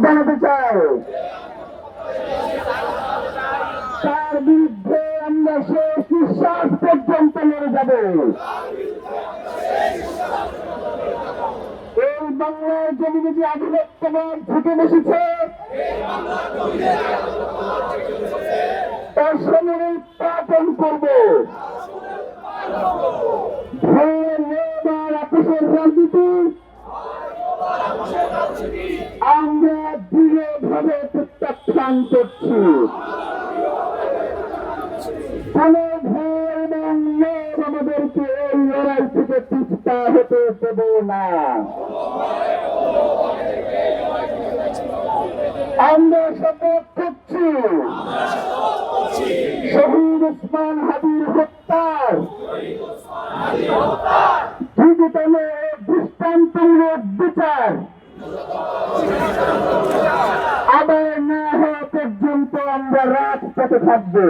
জানাতে চাই, তার বিরুদ্ধে আমরা শেষ নিঃশ্বাস পর্যন্ত লড়ে যাব। এই বাংলার জমিনে যে আধিপত্যবাদ থেকে বসেছে তার সামনে উৎপাদন করব। আপোষের রাজনীতি আমরা দৃঢ়ভাবে প্রত্যাখ্যান করছি। কোন ভয় এবং লোভ আমাদেরকে এই লড়াই থেকে পিছপা হতে দেব না। আমরা শপথ করছি শহীদ ওসমান হাদির হত্যার দ্রুততম দৃষ্টান্তমূলক বিচার আদায় না হওয়া পর্যন্ত আমরা রাজপথে থাকবো।